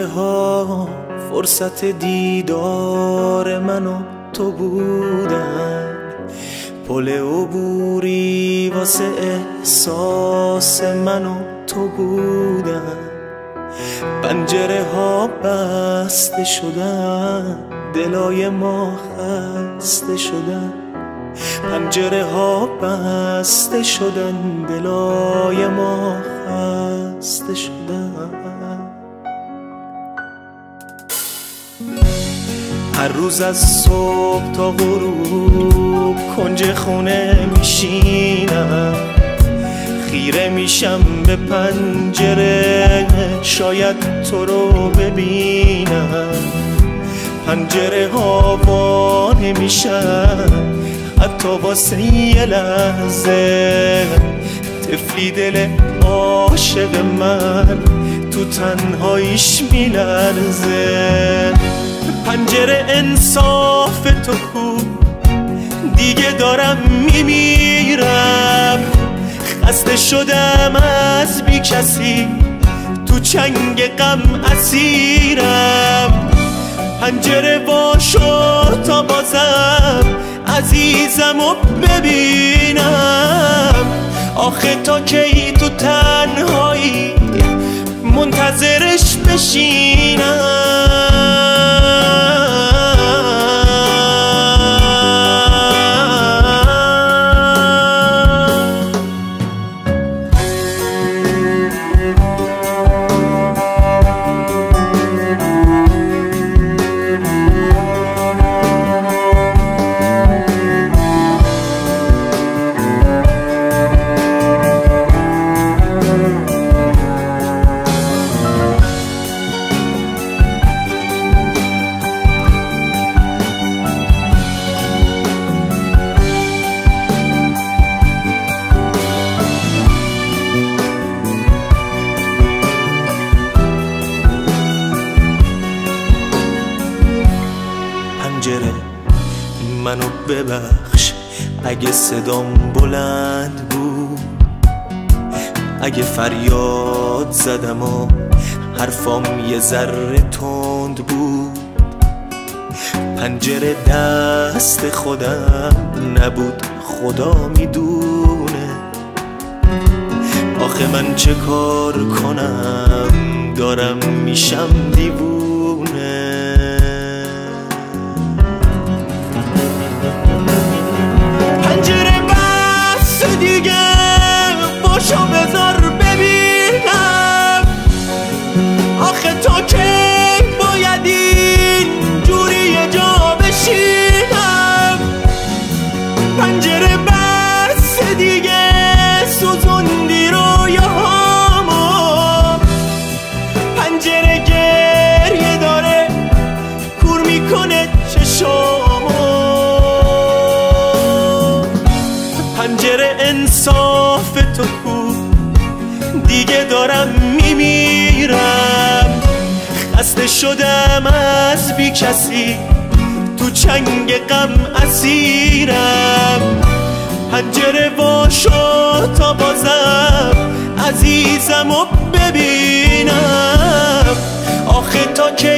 پنجره ها فرصت دیدار من و تو بودن، پل عبوری واسه احساس من و تو بودن. پنجره ها بسته شدن، دلای ما خسته شدن. پنجره ها بسته شدن، دلای ما خسته شدن. هر روز از صبح تا غروب کنج خونه میشینم، خیره میشم به پنجره شاید تو رو ببینم. پنجره ها وا نمیشن حتی واسه یه لحظه، طفلی دل عاشق من تو تنهاییش میلرزه. پنجره انصاف تو کو، دیگه دارم میمیرم. خسته شدم از بی کسی، تو چنگ غم اسیرم. پنجره وا شد تا بازم عزیزمو ببینم. آخه تا کی تو تنهایی منتظرش بشینم؟ منو ببخش اگه صدام بلند بود، اگه فریاد زدم و حرفام یه ذره تند بود. پنجره دست خودم نبود، خدا میدونه. آخه من چه کار کنم، دارم میشم دیوونه. دیگه باشو بذار ببینم. آخه تا کی باید این جوری یه جا بشینم؟ پنجره بس دیگه سوزوندی رویاهامو. پنجره گریه داره کور میکنه چشامو. پنجره انصاف تو کو، دیگه دارم میمیرم. خسته شدم از بی کسی، تو چنگ غم اسیرم. پنجره وا شد تا بازم عزیزمو ببینم. آخه تا که